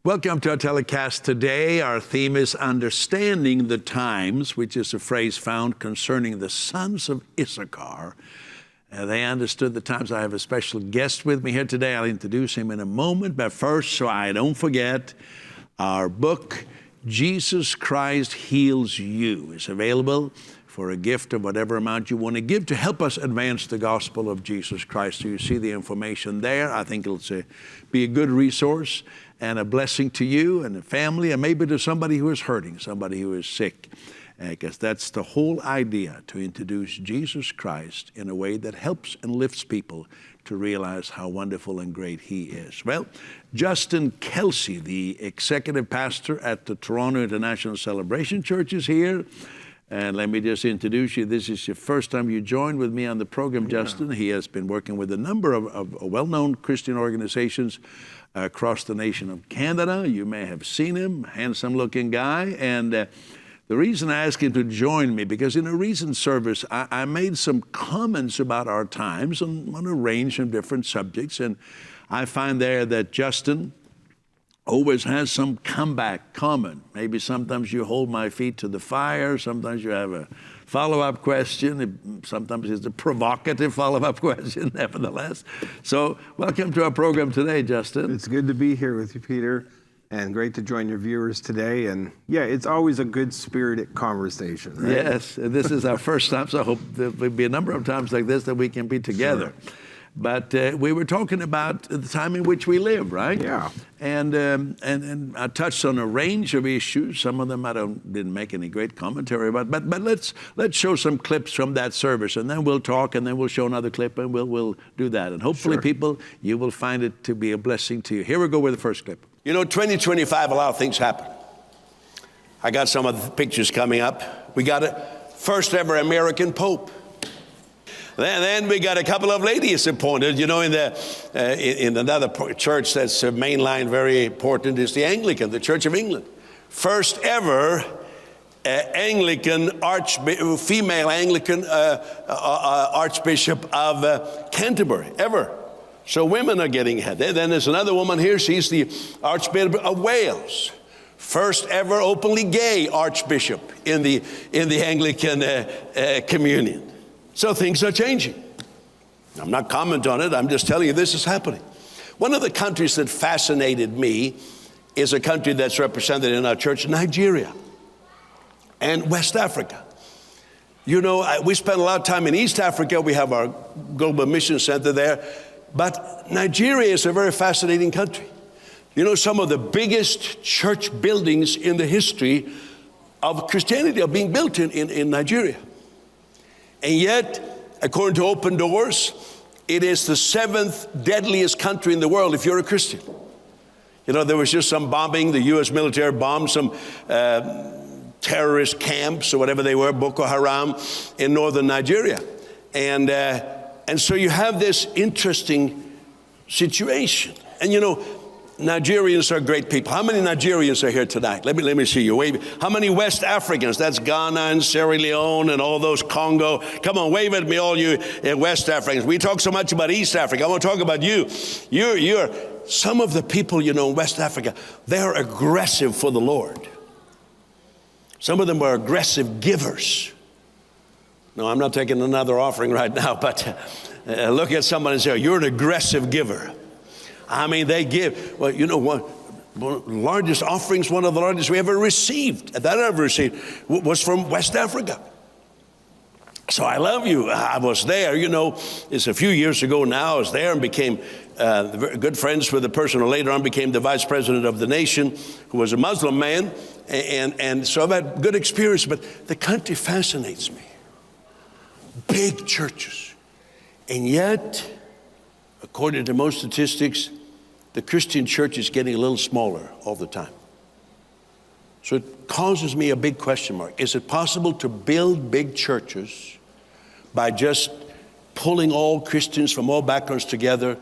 Welcome to our telecast today. Our theme is Understanding the Times, which is a phrase found concerning the sons of Issachar. They understood the times. I have a special guest with me here today. I'll introduce him in a moment. But first, so I don't forget, our book, Jesus Christ Heals You, is available for a gift of whatever amount you want to give to help us advance the gospel of Jesus Christ. So you see the information there. I think it'll be a good resource and a blessing to you and the family, and maybe to somebody who is hurting, somebody who is sick. Because that's the whole idea, to introduce Jesus Christ in a way that helps and lifts people to realize how wonderful and great He is. Well, Justin Kelsey, the executive pastor at the Toronto International Celebration Church, is here. And let me just introduce you. This is your first time you joined with me on the program, Justin. He has been working with a number of well-known Christian organizations across the nation of Canada. You may have seen him, handsome-looking guy. And the reason I asked him to join me, because in a recent service, I made some comments about our times on a range of different subjects. And I find there that Justin always has some comeback comment. Maybe sometimes you hold my feet to the fire. Sometimes you have a follow-up question. Sometimes it's a provocative follow-up question, nevertheless. So welcome to our program today, Justin. It's good to be here with you, Peter, and great to join your viewers today. And yeah, it's always a good spirited conversation, right? Yes, this is our first time, so I hope there will be a number of times like this that we can be together. Sure. But we were talking about the time in which we live, right? Yeah. And I touched on a range of issues. Some of them didn't make any great commentary about. But let's show some clips from that service, and then we'll talk, and then we'll show another clip, and we'll do that. And hopefully, Sure. People, you will find it to be a blessing to you. Here we go with the first clip. You know, 2025, a lot of things happen. I got some of the pictures coming up. We got a first ever American Pope. Then we got a couple of ladies appointed. You know, in another church that's mainline, very important, is the Anglican, the Church of England. First ever Anglican female Anglican Archbishop of Canterbury, ever. So women are getting ahead. Then there's another woman here. She's the Archbishop of Wales. First ever openly gay Archbishop in the Anglican communion. So things are changing. I'm not commenting on it. I'm just telling you this is happening. One of the countries that fascinated me is a country that's represented in our church, Nigeria and West Africa. You know, we spend a lot of time in East Africa. We have our Global Mission Center there. But Nigeria is a very fascinating country. You know, some of the biggest church buildings in the history of Christianity are being built in Nigeria. And yet, according to Open Doors, it is the 7th deadliest country in the world if you're a Christian. You know, there was just some bombing. The U.S. military bombed some terrorist camps or whatever they were, Boko Haram, in northern Nigeria. And so you have this interesting situation. And you know, Nigerians are great people. How many Nigerians are here tonight? Let me see you. Wave. How many West Africans? That's Ghana and Sierra Leone and all those Congo. Come on, wave at me, all you West Africans. We talk so much about East Africa. I want to talk about you. You're some of the people, you know, in West Africa, they're aggressive for the Lord. Some of them are aggressive givers. No, I'm not taking another offering right now, but look at somebody and say, you're an aggressive giver. I mean, they give, well, you know, one of the largest offerings, one of the largest we ever received, that I ever received, was from West Africa. So I love you. I was there, you know, it's a few years ago now. I was there and became good friends with the person who later on became the vice president of the nation, who was a Muslim man. And so I've had good experience, but the country fascinates me. Big churches. And yet, according to most statistics, the Christian church is getting a little smaller all the time. So it causes me a big question mark. Is it possible to build big churches by just pulling all Christians from all backgrounds together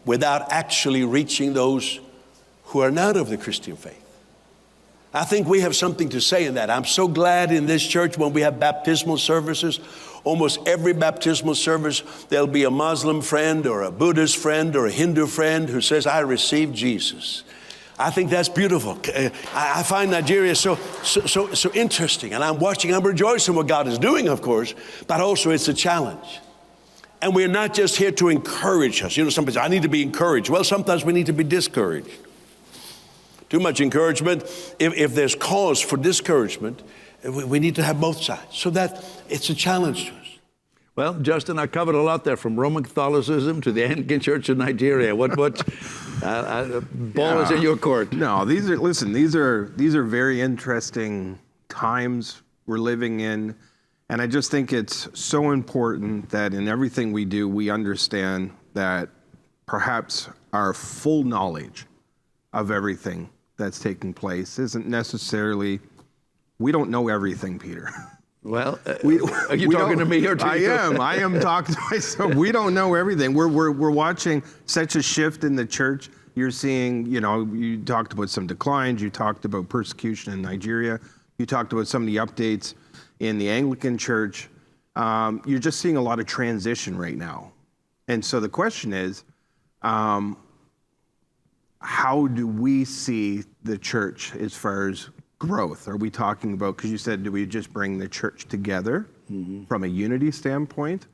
without actually reaching those who are not of the Christian faith? I think we have something to say in that. I'm so glad in this church when we have baptismal services, almost every baptismal service, there'll be a Muslim friend or a Buddhist friend or a Hindu friend who says, I received Jesus. I think that's beautiful. I find Nigeria so interesting, and I'm rejoicing what God is doing, of course, but also it's a challenge. And we're not just here to encourage us. You know, somebody says, I need to be encouraged. Well, sometimes we need to be discouraged. Too much encouragement. If there's cause for discouragement, we need to have both sides. So that it's a challenge to us. Well, Justin, I covered a lot there, from Roman Catholicism to the Anglican Church of Nigeria. What ball is in your court? No, these are very interesting times we're living in, and I just think it's so important that in everything we do, we understand that perhaps our full knowledge of everything that's taking place isn't necessarily. We don't know everything, Peter. Well, are you talking to me or to you? I am talking to myself. We don't know everything. We're watching such a shift in the church. You're seeing, you talked about some declines. You talked about persecution in Nigeria. You talked about some of the updates in the Anglican Church. You're just seeing a lot of transition right now. And so the question is, how do we see the church as far as growth? Are we talking about, because you said, do we just bring the church together from a unity standpoint,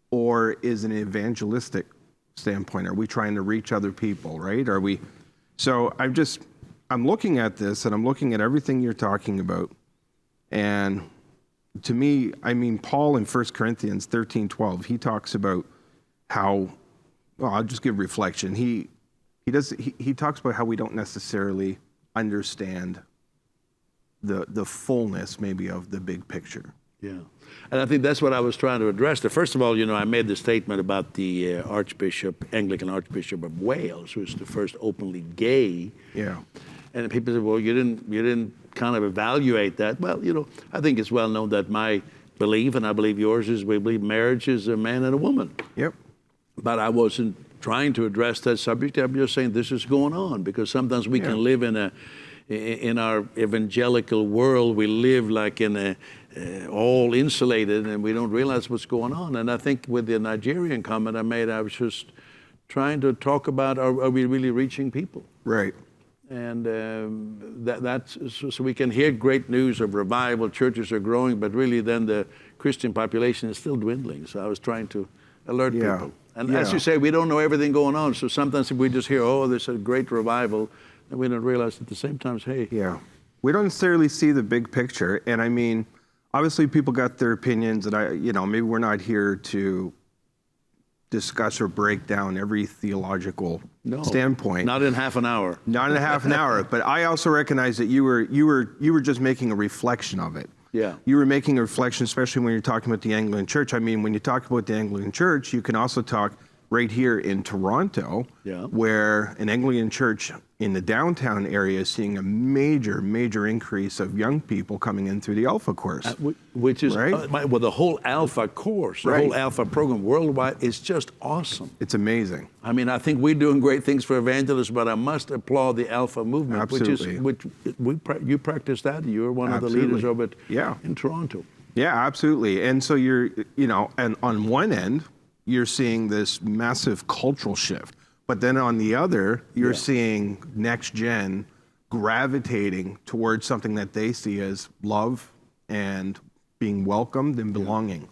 or is an evangelistic standpoint? Are we trying to reach other people, right? So I'm looking at this, and I'm looking at everything you're talking about, and to me, Paul in 1 Corinthians 13:12, he talks about how, well, I'll just give reflection. He talks about how we don't necessarily understand the fullness maybe of the big picture. Yeah, and I think that's what I was trying to address. First of all, I made the statement about the Anglican Archbishop of Wales, who's the first openly gay. Yeah. And people said, well, you didn't kind of evaluate that. Well, I think it's well known that my belief, and I believe yours, is we believe marriage is a man and a woman. Yep. But I wasn't trying to address that subject. I'm just saying this is going on, because sometimes we can live in our evangelical world, we live like in all insulated, and we don't realize what's going on. And I think with the Nigerian comment I made, I was just trying to talk about, are we really reaching people? Right. And that's so we can hear great news of revival, churches are growing, but really then the Christian population is still dwindling. So I was trying to alert people. And as you say, we don't know everything going on. So sometimes if we just hear, there's a great revival, and we don't realize at the same time, hey. Yeah. We don't necessarily see the big picture. And obviously people got their opinions, and maybe we're not here to discuss or break down every theological standpoint. Not in half an hour. Not in half an hour. But I also recognize that you were just making a reflection of it. Yeah. You were making a reflection, especially when you're talking about the Anglican Church. When you talk about the Anglican Church, you can also talk right here in Toronto, where an Anglican church in the downtown area is seeing a major increase of young people coming in through the Alpha course. Which is, right? The whole Alpha course, the whole Alpha program worldwide is just awesome. It's amazing. I think we're doing great things for evangelists, but I must applaud the Alpha movement, Absolutely. you practice that. You're one of the leaders of it in Toronto. Yeah, absolutely. And so you're, and on one end, you're seeing this massive cultural shift. But then on the other, you're seeing next gen gravitating towards something that they see as love and being welcomed and belonging.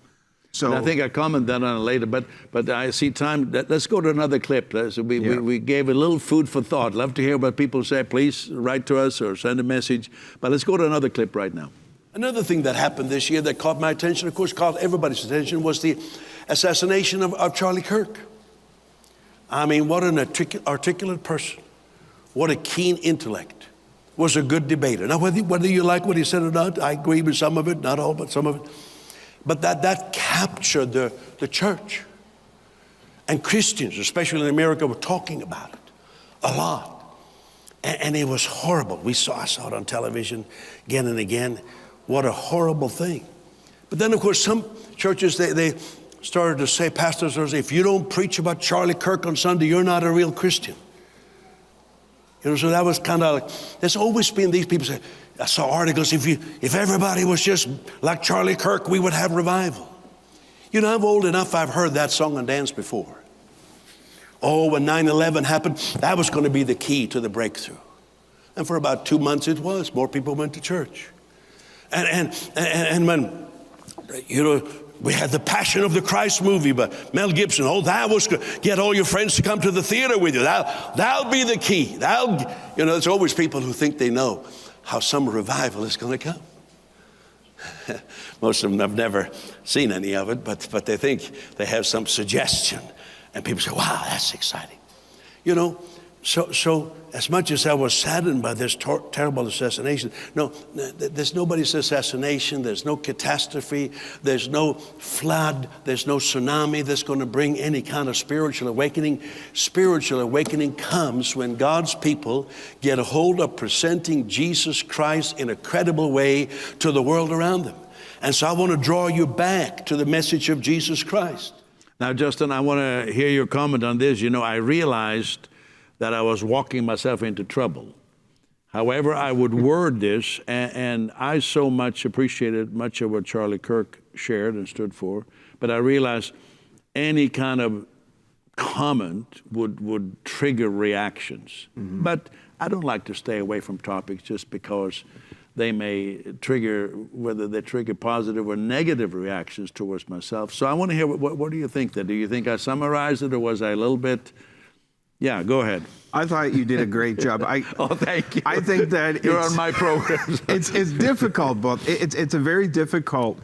So and I think I comment that on it later, but I see time. Let's go to another clip. We gave a little food for thought. Love to hear what people say. Please write to us or send a message. But let's go to another clip right now. Another thing that happened this year that caught my attention, of course, caught everybody's attention, was the assassination of Charlie Kirk. What an articulate person. What a keen intellect. Was a good debater. Now, whether you like what he said or not, I agree with some of it, not all, but some of it. But that captured the church. And Christians, especially in America, were talking about it a lot. And it was horrible. I saw it on television again and again. What a horrible thing. But then, of course, some churches, they started to say, pastors, if you don't preach about Charlie Kirk on Sunday, you're not a real Christian. So that was kind of like, there's always been these people say, I saw articles, if everybody was just like Charlie Kirk, we would have revival. I'm old enough, I've heard that song and dance before. When 9/11 happened, that was going to be the key to the breakthrough. And for about 2 months it was. More people went to church. And when, we had the Passion of the Christ movie by Mel Gibson. Oh, that was good. Get all your friends to come to the theater with you. That'll be the key. There's always people who think they know how some revival is going to come. Most of them have never seen any of it, but they think they have some suggestion. And people say, wow, that's exciting. So as much as I was saddened by this terrible assassination, there's nobody's assassination, there's no catastrophe, there's no flood, there's no tsunami that's going to bring any kind of spiritual awakening. Spiritual awakening comes when God's people get a hold of presenting Jesus Christ in a credible way to the world around them. And so I want to draw you back to the message of Jesus Christ. Now, Justin, I want to hear your comment on this. I realized that I was walking myself into trouble. However, I would word this, and I so much appreciated much of what Charlie Kirk shared and stood for, but I realized any kind of comment would trigger reactions. Mm-hmm. But I don't like to stay away from topics just because they may trigger, whether they trigger positive or negative reactions towards myself. So I want to hear, what do you think then? Do you think I summarized it, or was I a little bit... Yeah, go ahead. I thought you did a great job. Oh, thank you. I think that you're on my program. It's difficult, but it's a very difficult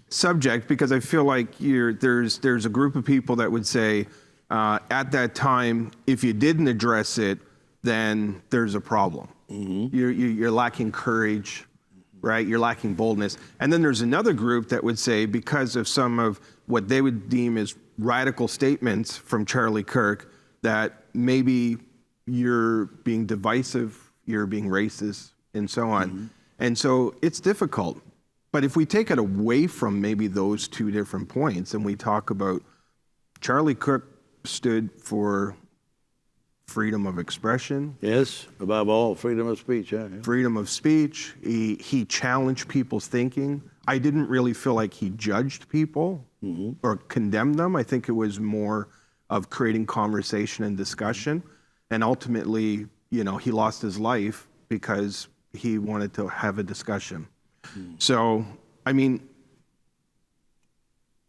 subject, because I feel like there's a group of people that would say at that time, if you didn't address it, then there's a problem. Mm-hmm. You're lacking courage, right? You're lacking boldness. And then there's another group that would say, because of some of what they would deem as radical statements from Charlie Kirk, that maybe you're being divisive, you're being racist, and so on. Mm-hmm. And so it's difficult. But if we take it away from maybe those two different points, and we talk about Charlie Kirk stood for freedom of expression. Yes, above all, freedom of speech. Yeah. Freedom of speech. He challenged people's thinking. I didn't really feel like he judged people or condemned them. I think it was more of creating conversation and discussion. And ultimately, he lost his life because he wanted to have a discussion. So,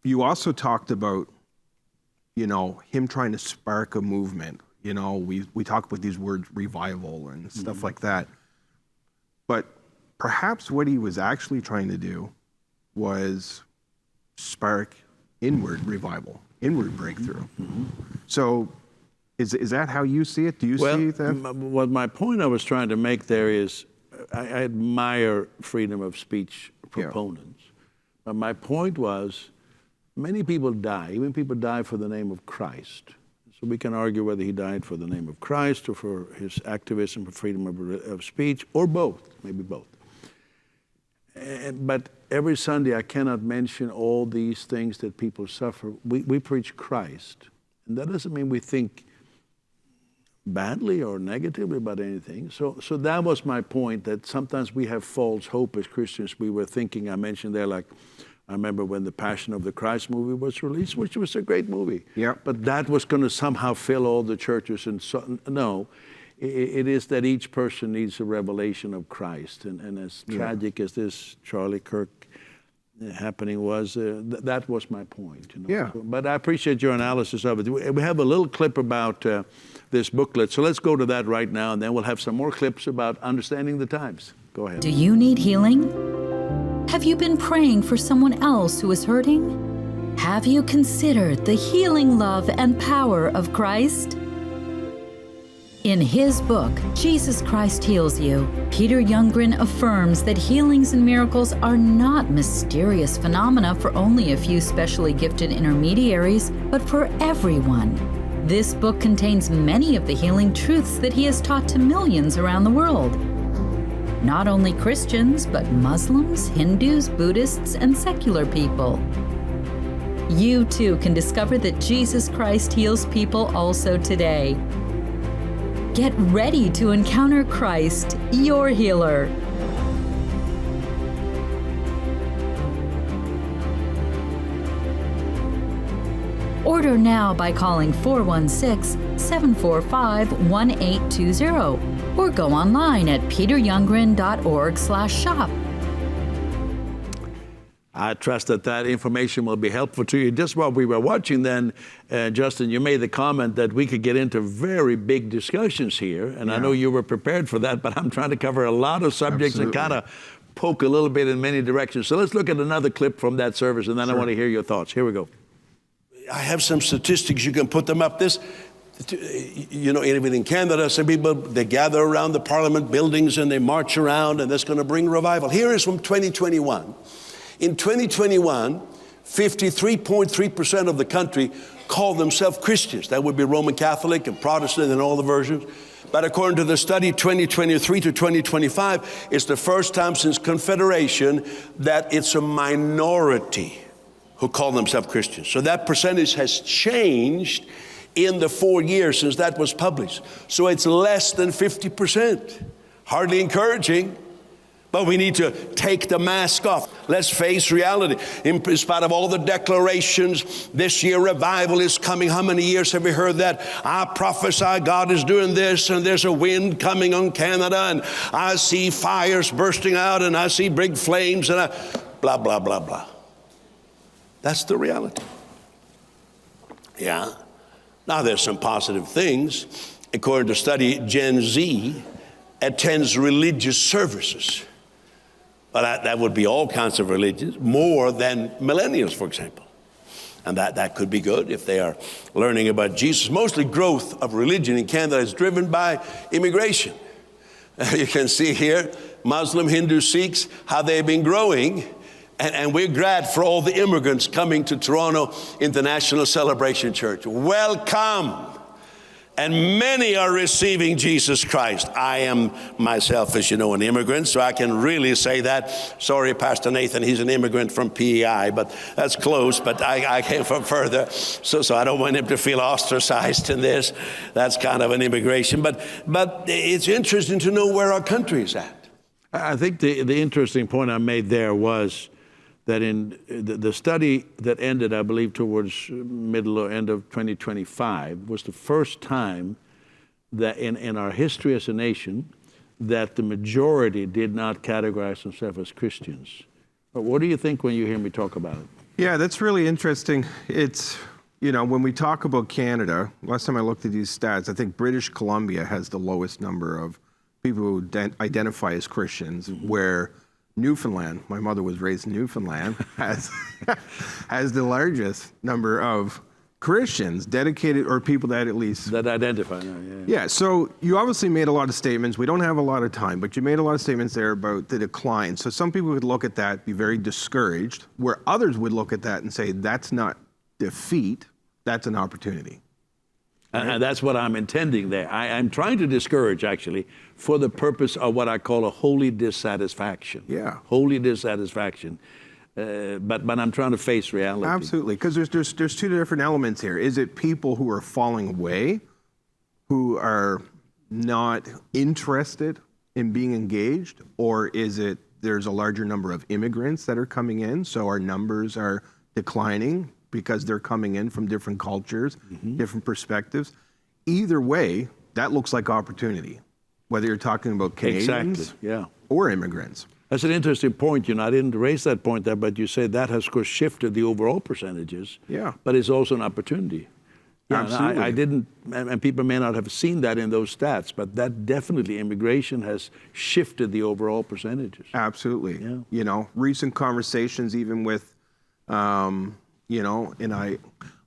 you also talked about, him trying to spark a movement. We talk about these words, revival and stuff like that. But perhaps what he was actually trying to do was spark inward revival, inward breakthrough. Mm-hmm. So is that how you see it? Do you see that? Well, my point I was trying to make there is I admire freedom of speech proponents. Yeah. But my point was many people die, even people die for the name of Christ. So we can argue whether he died for the name of Christ or for his activism for freedom of speech, or both, maybe both. But every Sunday I cannot mention all these things that people suffer. We preach Christ. And that doesn't mean we think badly or negatively about anything. So that was my point, that sometimes we have false hope as Christians. We were thinking, I mentioned there, like, I remember when the Passion of the Christ movie was released, which was a great movie. Yeah. But that was going to somehow fill all the churches. And so, no, it is that each person needs a revelation of Christ. And as tragic as this Charlie Kirk happening was, that was my point. Yeah. But I appreciate your analysis of it. We have a little clip about this booklet. So let's go to that right now, and then we'll have some more clips about understanding the times. Go ahead. Do you need healing? Have you been praying for someone else who is hurting? Have you considered the healing love and power of Christ? In his book, Jesus Christ Heals You, Peter Youngren affirms that healings and miracles are not mysterious phenomena for only a few specially gifted intermediaries, but for everyone. This book contains many of the healing truths that he has taught to millions around the world. Not only Christians, but Muslims, Hindus, Buddhists, and secular people. You too can discover that Jesus Christ heals people also today. Get ready to encounter Christ, your healer. Order now by calling 416-745-1820 or go online at peteryoungren.org/shop. I trust that information will be helpful to you. Just while we were watching then, Justin, you made the comment that we could get into very big discussions here, and I know you were prepared for that, but I'm trying to cover a lot of subjects and kind of poke a little bit in many directions. So let's look at another clip from that service, and then I want to hear your thoughts. Here we go. I have some statistics. You can put them up. Even in Canada, some people, they gather around the Parliament buildings and they march around, and that's going to bring revival. Here is from 2021. In 2021, 53.3% of the country called themselves Christians. That would be Roman Catholic and Protestant and all the versions. But according to the study 2023 to 2025, it's the first time since Confederation that it's a minority who call themselves Christians. So that percentage has changed in the 4 years since that was published. So it's less than 50%. Hardly encouraging. But we need to take the mask off. Let's face reality. In spite of all the declarations, this year revival is coming. How many years have we heard that? I prophesy God is doing this, and there's a wind coming on Canada, and I see fires bursting out, and I see big flames, and blah, blah, blah, blah. That's the reality. Yeah. Now there's some positive things. According to study, Gen Z attends religious services. But that would be all kinds of religions, more than millennials, for example. And that could be good if they are learning about Jesus. Mostly growth of religion in Canada is driven by immigration. You can see here, Muslim, Hindu, Sikhs, how they've been growing. And we're glad for all the immigrants coming to Toronto International Celebration Church. Welcome. And many are receiving Jesus Christ. I am myself, as you know, an immigrant, so I can really say that. Sorry, Pastor Nathan, he's an immigrant from PEI, but that's close, but I came from further, so I don't want him to feel ostracized in this. That's kind of an immigration, but it's interesting to know where our country is at. I think the interesting point I made there was that in the study that ended, I believe, towards middle or end of 2025, was the first time that in our history as a nation that the majority did not categorize themselves as Christians. But what do you think when you hear me talk about it? Yeah, that's really interesting. It's, when we talk about Canada, last time I looked at these stats, I think British Columbia has the lowest number of people who identify as Christians, where Newfoundland, my mother was raised in Newfoundland, has the largest number of Christians dedicated, or people that at least that identify. Yeah. So you obviously made a lot of statements. We don't have a lot of time, but you made a lot of statements there about the decline. So some people would look at that, be very discouraged, where others would look at that and say, that's not defeat, that's an opportunity. And that's what I'm intending there. I'm trying to discourage, actually, for the purpose of what I call a holy dissatisfaction. Yeah. Holy dissatisfaction. But I'm trying to face reality. Absolutely, because there's two different elements here. Is it people who are falling away, who are not interested in being engaged, or is it there's a larger number of immigrants that are coming in, so our numbers are declining because they're coming in from different cultures, different perspectives? Either way, that looks like opportunity, whether you're talking about Canadians or immigrants. That's an interesting point. I didn't raise that point there, but you say that has, of course, shifted the overall percentages. Yeah. But it's also an opportunity. Absolutely. I didn't, and people may not have seen that in those stats, but that definitely, immigration has shifted the overall percentages. Absolutely. Yeah. Recent conversations even with, an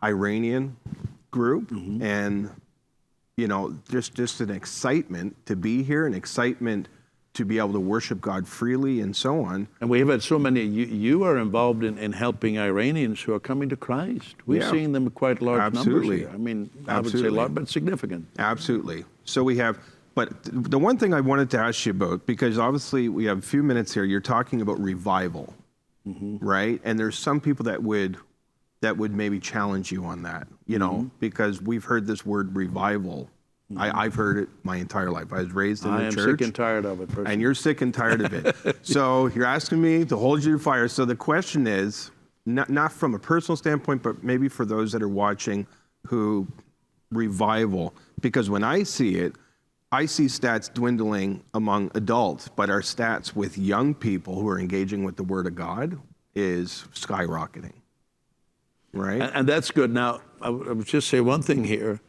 Iranian group, and, just an excitement to be here, an excitement to be able to worship God freely and so on. And we have had so many, you are involved in helping Iranians who are coming to Christ. We're seeing them in quite large numbers here. I mean, I would say a lot, but significant. Absolutely. So we have, but the one thing I wanted to ask you about, because obviously we have a few minutes here, you're talking about revival, right? And there's some people that would maybe challenge you on that, because we've heard this word revival. I've heard it my entire life. I was raised in the church. I am sick and tired of it, personally. And you're sick and tired of it. So you're asking me to hold you to fire. So the question is, not from a personal standpoint, but maybe for those that are watching, who revival, because when I see it, I see stats dwindling among adults, but our stats with young people who are engaging with the Word of God is skyrocketing, right? And that's good. Now, I would just say one thing here.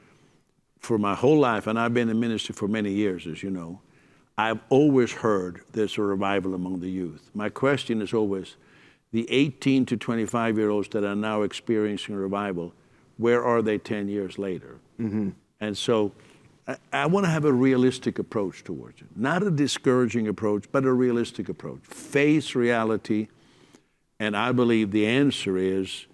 For my whole life, and I've been in ministry for many years, as you know, I've always heard there's a revival among the youth. My question is always, the 18 to 25-year-olds that are now experiencing revival, where are they 10 years later? Mm-hmm. And so I want to have a realistic approach towards it. Not a discouraging approach, but a realistic approach. Face reality, and I believe the answer is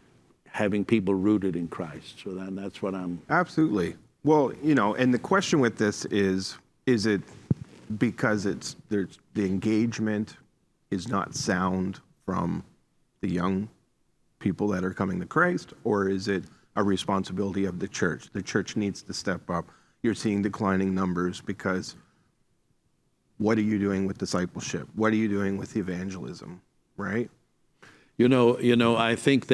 having people rooted in Christ. So that's what I'm... Absolutely. Well, and the question with this is it because the engagement is not sound from the young people that are coming to Christ, or is it a responsibility of the church? The church needs to step up. You're seeing declining numbers because what are you doing with discipleship? What are you doing with evangelism, right? I think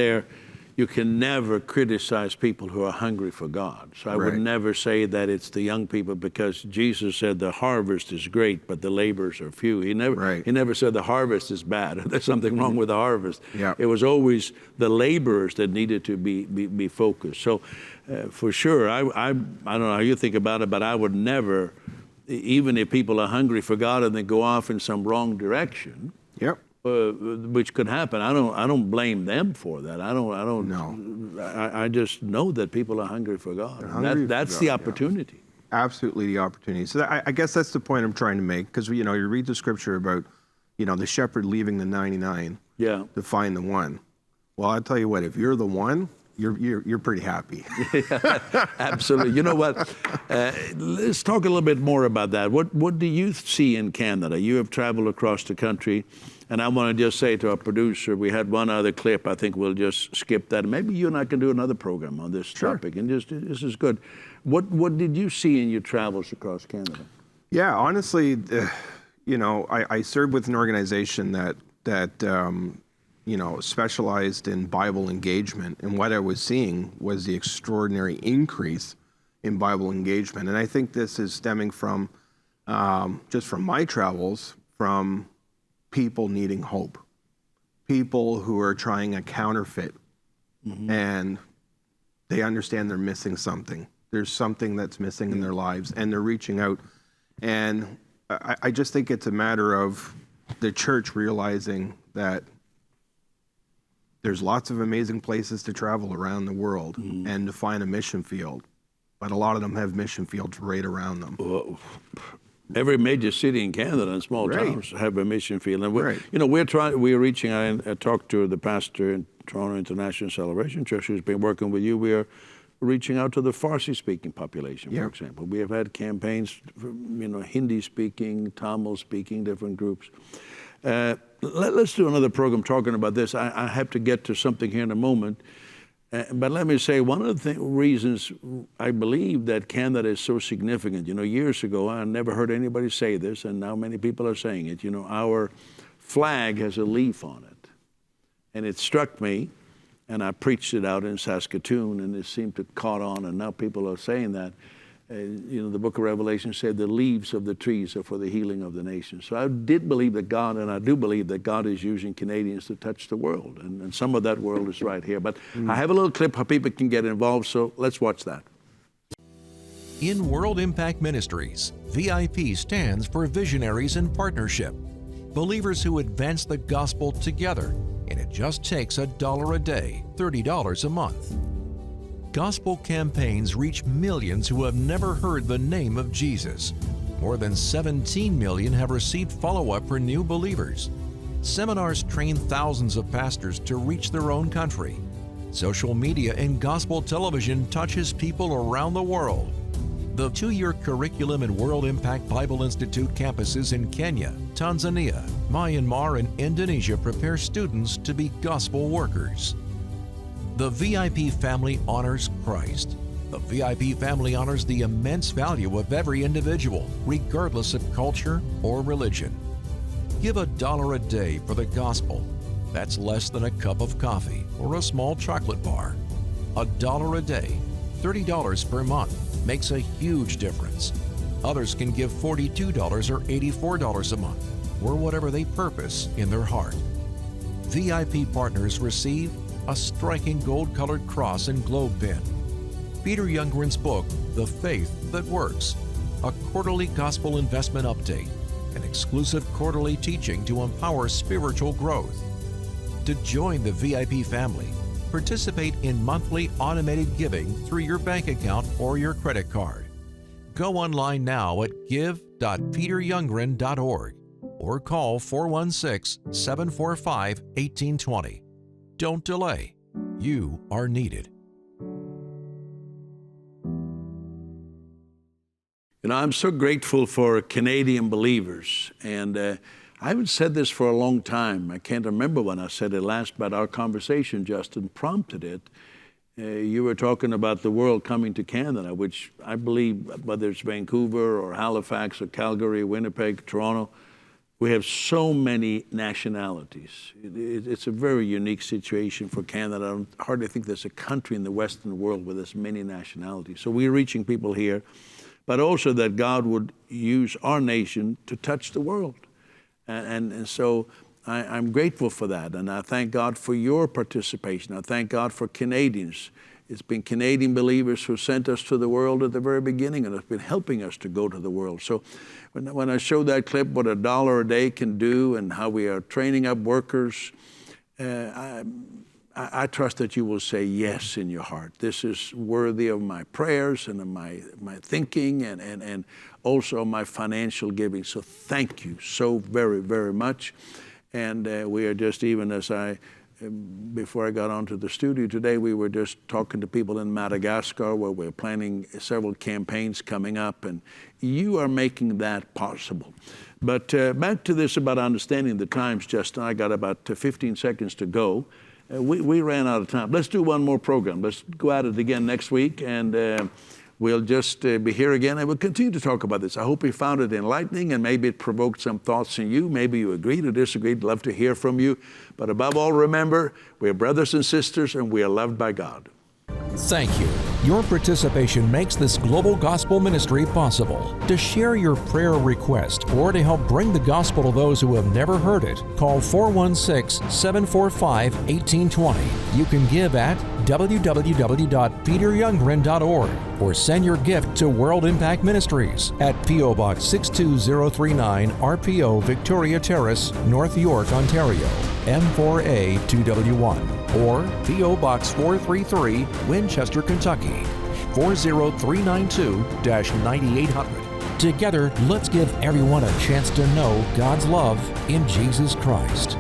you can never criticize people who are hungry for God. So I would never say that it's the young people, because Jesus said the harvest is great, but the laborers are few. He never said the harvest is bad. There's something wrong with the harvest. Yeah. It was always the laborers that needed to be focused. So for sure, I don't know how you think about it, but I would never, even if people are hungry for God and they go off in some wrong direction. Yep. Which could happen. I don't blame them for that. I don't. No. I just know that people are hungry for God. That's the opportunity. Yeah. Absolutely, the opportunity. So I guess that's the point I'm trying to make, because you read the scripture about the shepherd leaving the 99 to find the one. Well, I tell you what, if you're the one, you're pretty happy. Absolutely. You know what? Let's talk a little bit more about that. What do you see in Canada? You have traveled across the country. And I want to just say to our producer, we had one other clip. I think we'll just skip that. Maybe you and I can do another program on this topic. And this is good. What did you see in your travels across Canada? Yeah, honestly, I served with an organization that specialized in Bible engagement. And what I was seeing was the extraordinary increase in Bible engagement. And I think this is stemming from, just from my travels, from people needing hope, people who are trying a counterfeit, and they understand they're missing something. There's something that's missing in their lives, and they're reaching out. And I just think it's a matter of the church realizing that there's lots of amazing places to travel around the world and to find a mission field, but a lot of them have mission fields right around them. Whoa. Every major city in Canada and small towns have a mission field. And we're reaching out. I talked to the pastor in Toronto International Celebration Church who's been working with you. We are reaching out to the Farsi-speaking population, for example. We have had campaigns for, Hindi-speaking, Tamil-speaking, different groups. Let's do another program talking about this. I have to get to something here in a moment. But let me say, one of the reasons I believe that Canada is so significant, years ago, I never heard anybody say this, and now many people are saying it, our flag has a leaf on it. And it struck me, and I preached it out in Saskatoon, and it seemed to caught on, and now people are saying that. The book of Revelation said the leaves of the trees are for the healing of the nations. So I did believe that God, and I do believe that God is using Canadians to touch the world. And some of that world is right here. But I have a little clip how people can get involved, so let's watch that. In World Impact Ministries, VIP stands for Visionaries in Partnership. Believers who advance the gospel together, and it just takes $1 a day, $30 a month. Gospel campaigns reach millions who have never heard the name of Jesus. More than 17 million have received follow-up for new believers. Seminars train thousands of pastors to reach their own country. Social media and gospel television touches people around the world. The 2-year curriculum in World Impact Bible Institute campuses in Kenya, Tanzania, Myanmar, and Indonesia prepare students to be gospel workers. The VIP family honors Christ. The VIP family honors the immense value of every individual, regardless of culture or religion. Give $1 a day for the gospel. That's less than a cup of coffee or a small chocolate bar. $1 a day, $30 per month makes a huge difference. Others can give $42 or $84 a month, or whatever they purpose in their heart. VIP partners receive a striking gold-colored cross and globe pin, Peter Youngren's book, The Faith That Works, a quarterly gospel investment update, an exclusive quarterly teaching to empower spiritual growth. To join the VIP family, participate in monthly automated giving through your bank account or your credit card. Go online now at give.peteryoungren.org or call 416-745-1820. Don't delay. You are needed. You know, I'm so grateful for Canadian believers, and I haven't said this for a long time. I can't remember when I said it last, but our conversation, Justin, prompted it. You were talking about the world coming to Canada, which I believe, whether it's Vancouver or Halifax or Calgary, Winnipeg, Toronto, we have so many nationalities. It's a very unique situation for Canada. I hardly think there's a country in the Western world with as many nationalities. So we're reaching people here, but also that God would use our nation to touch the world. And so I'm grateful for that, and I thank God for your participation. I thank God for Canadians. It's been Canadian believers who sent us to the world at the very beginning, and it's been helping us to go to the world. So when I showed that clip, what $1 a day can do and how we are training up workers, I trust that you will say yes in your heart. This is worthy of my prayers and of my thinking and also my financial giving. So thank you so very, very much. And we are just, even as before I got onto the studio today, we were just talking to people in Madagascar where we're planning several campaigns coming up, and you are making that possible. But back to this about understanding the times, Justin. I got about 15 seconds to go. We ran out of time. Let's do one more program. Let's go at it again next week, and we'll just be here again, and we'll continue to talk about this. I hope you found it enlightening, and maybe it provoked some thoughts in you. Maybe you agreed or disagreed. Love to hear from you. But above all, remember, we're brothers and sisters, and we are loved by God. Thank you. Your participation makes this global gospel ministry possible. To share your prayer request or to help bring the gospel to those who have never heard it, call 416-745-1820. You can give at www.peteryoungren.org or send your gift to World Impact Ministries at P.O. Box 62039 RPO Victoria Terrace, North York, Ontario, M4A 2W1. Or P.O. Box 433, Winchester, Kentucky, 40392-9800. Together, let's give everyone a chance to know God's love in Jesus Christ.